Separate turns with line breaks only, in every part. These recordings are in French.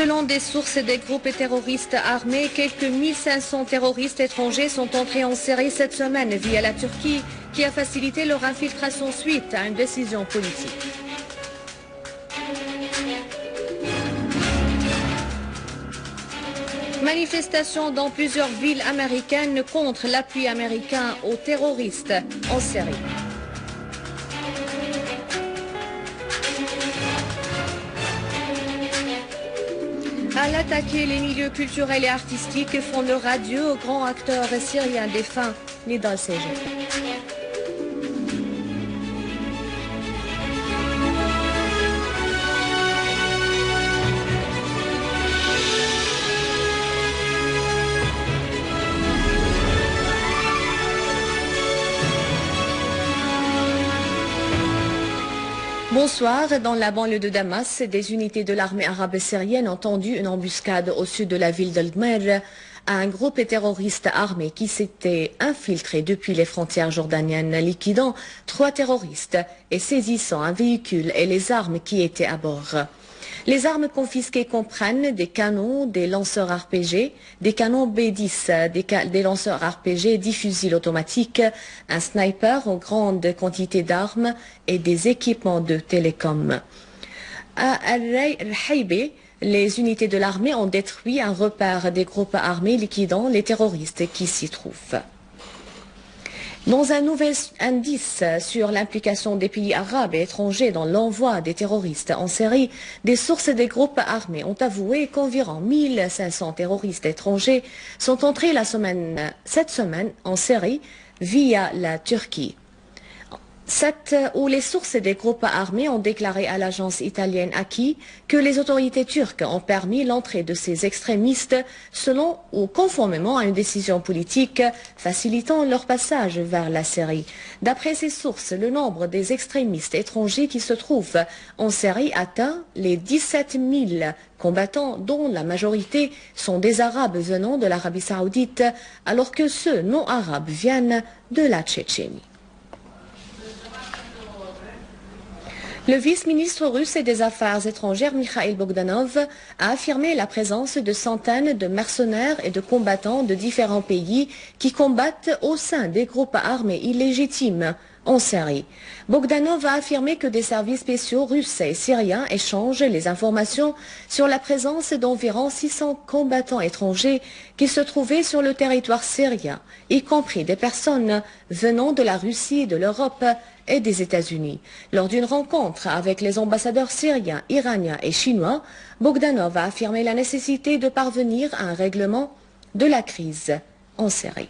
Selon des sources des groupes terroristes armés, quelques 1500 terroristes étrangers sont entrés en Syrie cette semaine via la Turquie, qui a facilité leur infiltration suite à une décision politique. Manifestations dans plusieurs villes américaines contre l'appui américain aux terroristes en Syrie. À l'attaquer, les milieux culturels et artistiques font leur adieu au grand acteur syrien défunt, Nidal Seger. Bonsoir. Dans la banlieue de Damas, des unités de l'armée arabe syrienne ont tendu une embuscade au sud de la ville d'Al-Gmer à un groupe terroriste armé qui s'était infiltré depuis les frontières jordaniennes, liquidant 3 terroristes et saisissant un véhicule et les armes qui étaient à bord. Les armes confisquées comprennent des canons, des lanceurs RPG, des canons B-10, des lanceurs RPG, 10 fusils automatiques, un sniper en grande quantité d'armes et des équipements de télécom. À Al-Haïbe, les unités de l'armée ont détruit un repère des groupes armés liquidant les terroristes qui s'y trouvent. Dans un nouvel indice sur l'implication des pays arabes et étrangers dans l'envoi des terroristes en Syrie, des sources des groupes armés ont avoué qu'environ 1500 terroristes étrangers sont entrés cette semaine en Syrie via la Turquie. Où les sources des groupes armés ont déclaré à l'agence italienne AKI que les autorités turques ont permis l'entrée de ces extrémistes selon ou conformément à une décision politique facilitant leur passage vers la Syrie. D'après ces sources, le nombre des extrémistes étrangers qui se trouvent en Syrie atteint les 17 000 combattants dont la majorité sont des Arabes venant de l'Arabie Saoudite alors que ceux non arabes viennent de la Tchétchénie. Le vice-ministre russe des Affaires étrangères, Mikhail Bogdanov, a affirmé la présence de centaines de mercenaires et de combattants de différents pays qui combattent au sein des groupes armés illégitimes en Syrie. Bogdanov a affirmé que des services spéciaux russes et syriens échangent les informations sur la présence d'environ 600 combattants étrangers qui se trouvaient sur le territoire syrien, y compris des personnes venant de la Russie, de l'Europe et des États-Unis. Lors d'une rencontre avec les ambassadeurs syriens, iraniens et chinois, Bogdanov a affirmé la nécessité de parvenir à un règlement de la crise en Syrie.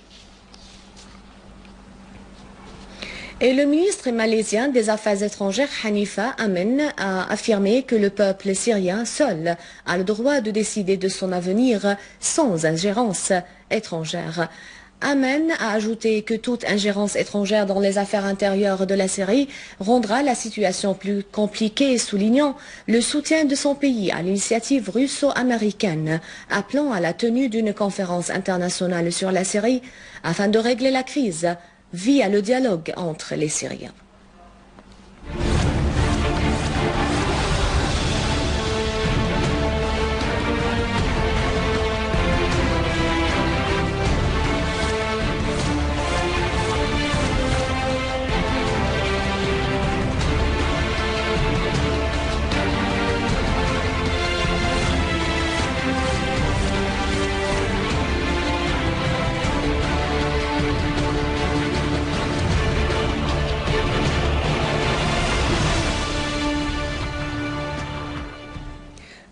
Et le ministre malaisien des Affaires étrangères, Hanifa Amen, a affirmé que le peuple syrien seul a le droit de décider de son avenir sans ingérence étrangère. Amen a ajouté que toute ingérence étrangère dans les affaires intérieures de la Syrie rendra la situation plus compliquée, soulignant le soutien de son pays à l'initiative russo-américaine, appelant à la tenue d'une conférence internationale sur la Syrie afin de régler la crise via le dialogue entre les Syriens.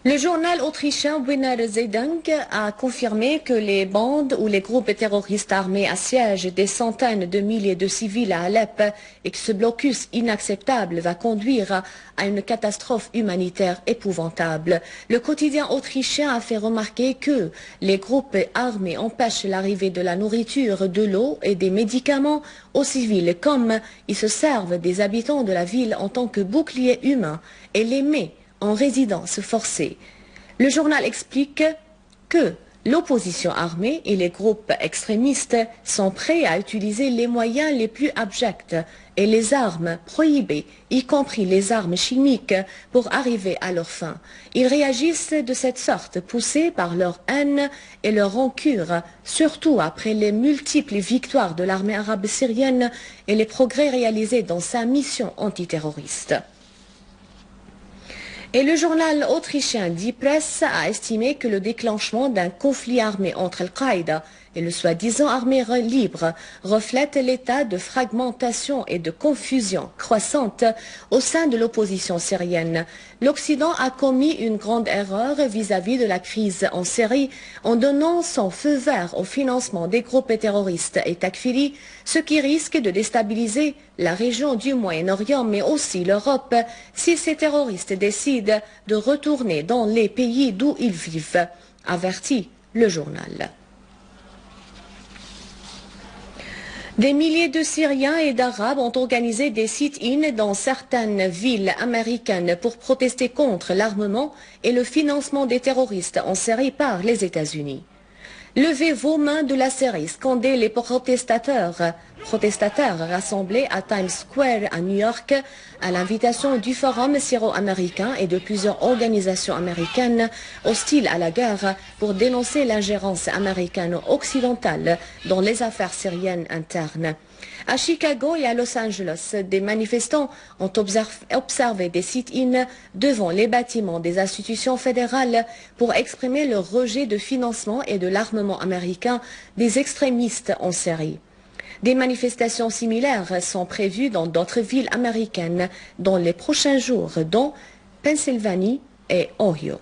Le journal autrichien Wiener Zeitung a confirmé que les bandes ou les groupes terroristes armés assiègent des centaines de milliers de civils à Alep et que ce blocus inacceptable va conduire à une catastrophe humanitaire épouvantable. Le quotidien autrichien a fait remarquer que les groupes armés empêchent l'arrivée de la nourriture, de l'eau et des médicaments aux civils, comme ils se servent des habitants de la ville en tant que bouclier humain et les mettent en résidence forcée. Le journal explique que L'opposition armée et les groupes extrémistes sont prêts à utiliser les moyens les plus abjects et les armes prohibées, y compris les armes chimiques, pour arriver à leur fin. Ils réagissent de cette sorte, poussés par leur haine et leur rancune, surtout après les multiples victoires de l'armée arabe syrienne et les progrès réalisés dans sa mission antiterroriste. Et le journal autrichien Die Presse a estimé que le déclenchement d'un conflit armé entre Al-Qaïda et le soi-disant armée libre reflète l'état de fragmentation et de confusion croissante au sein de l'opposition syrienne. L'Occident a commis une grande erreur vis-à-vis de la crise en Syrie en donnant son feu vert au financement des groupes terroristes et takfiris, ce qui risque de déstabiliser la région du Moyen-Orient mais aussi l'Europe si ces terroristes décident de retourner dans les pays d'où ils vivent, avertit le journal. Des milliers de Syriens et d'Arabes ont organisé des sit-ins dans certaines villes américaines pour protester contre l'armement et le financement des terroristes en Syrie par les États-Unis. Levez vos mains de la Syrie, scandaient les protestateurs rassemblés à Times Square à New York à l'invitation du Forum syro-américain et de plusieurs organisations américaines hostiles à la guerre pour dénoncer l'ingérence américano-occidentale dans les affaires syriennes internes. À Chicago et à Los Angeles, des manifestants ont observé des sit-ins devant les bâtiments des institutions fédérales pour exprimer leur rejet de financement et de l'armement américain des extrémistes en Syrie. Des manifestations similaires sont prévues dans d'autres villes américaines dans les prochains jours, dont Pennsylvanie et Ohio.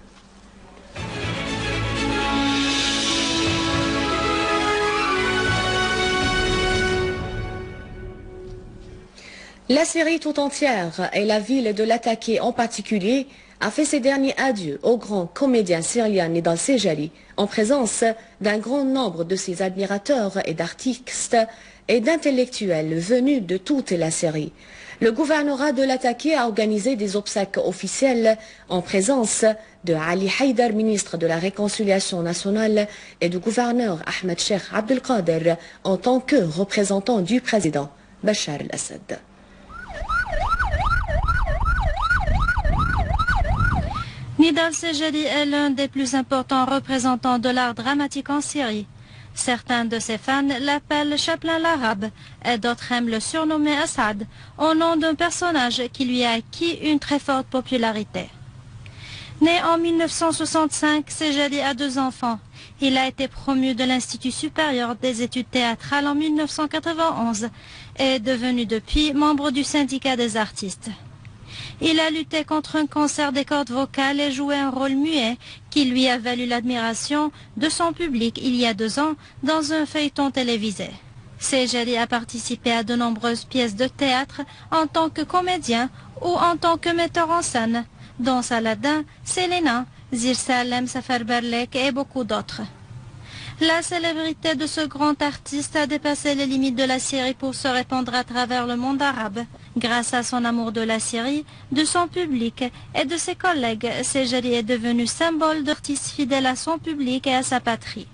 La Syrie tout entière et la ville de Latakia en particulier a fait ses derniers adieux au grand comédien syrien Nidal Sejali en présence d'un grand nombre de ses admirateurs et d'artistes et d'intellectuels venus de toute la Syrie. Le gouvernorat de Latakia a organisé des obsèques officielles en présence de Ali Haïdar, ministre de la Réconciliation nationale, et du gouverneur Ahmed Cheikh Abdelkader en tant que représentant du président Bachar el-Assad.
Nidal Sejali est l'un des plus importants représentants de l'art dramatique en Syrie. Certains de ses fans l'appellent Chaplin l'arabe et d'autres aiment le surnommer Assad au nom d'un personnage qui lui a acquis une très forte popularité. Né en 1965, Sejali a 2 enfants. Il a été promu de l'Institut supérieur des études théâtrales en 1991 et est devenu depuis membre du syndicat des artistes. Il a lutté contre un cancer des cordes vocales et joué un rôle muet qui lui a valu l'admiration de son public il y a 2 ans dans un feuilleton télévisé. Sejali a participé à de nombreuses pièces de théâtre en tant que comédien ou en tant que metteur en scène, dont Saladin, Selena, Zir Salem Safarberlek et beaucoup d'autres. La célébrité de ce grand artiste a dépassé les limites de la Syrie pour se répandre à travers le monde arabe. Grâce à son amour de la Syrie, de son public et de ses collègues, Sejali est devenu symbole d'artiste fidèle à son public et à sa patrie.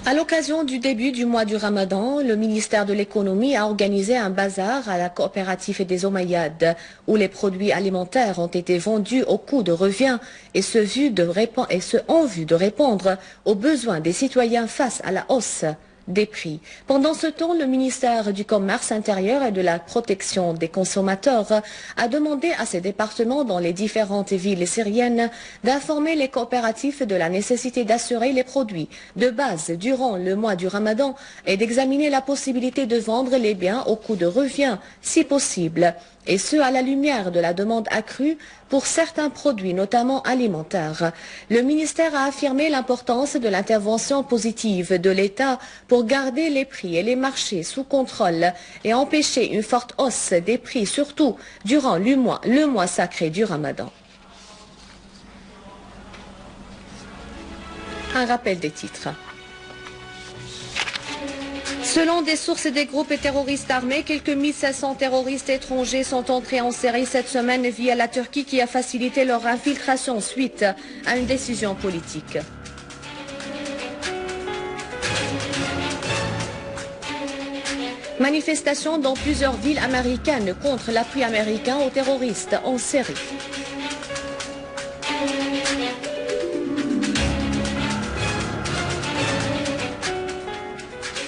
À l'occasion du début du mois du Ramadan, le ministère de l'économie a organisé un bazar à la coopérative des Omeyyades où les produits alimentaires ont été vendus au coût de revient et ce en vue de répondre aux besoins des citoyens face à la hausse des prix. Pendant ce temps, le ministère du Commerce intérieur et de la protection des consommateurs a demandé à ses départements dans les différentes villes syriennes d'informer les coopératives de la nécessité d'assurer les produits de base durant le mois du Ramadan et d'examiner la possibilité de vendre les biens au coût de revient si possible. Et ce à la lumière de la demande accrue pour certains produits, notamment alimentaires. Le ministère a affirmé l'importance de l'intervention positive de l'État pour garder les prix et les marchés sous contrôle et empêcher une forte hausse des prix, surtout durant le mois sacré du Ramadan. Un rappel des titres. Selon des sources et des groupes terroristes armés, quelques 1500 terroristes étrangers sont entrés en Syrie cette semaine via la Turquie qui a facilité leur infiltration suite à une décision politique. Manifestations dans plusieurs villes américaines contre l'appui américain aux terroristes en Syrie.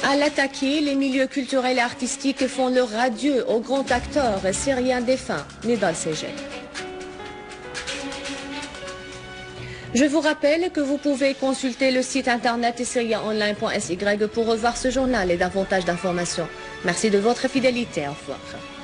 À l'attaquer, les milieux culturels et artistiques font leur adieu au grand acteur syrien défunt, Nidal Sejet. Je vous rappelle que vous pouvez consulter le site internet syriaonline.sy pour revoir ce journal et davantage d'informations. Merci de votre fidélité. Au revoir.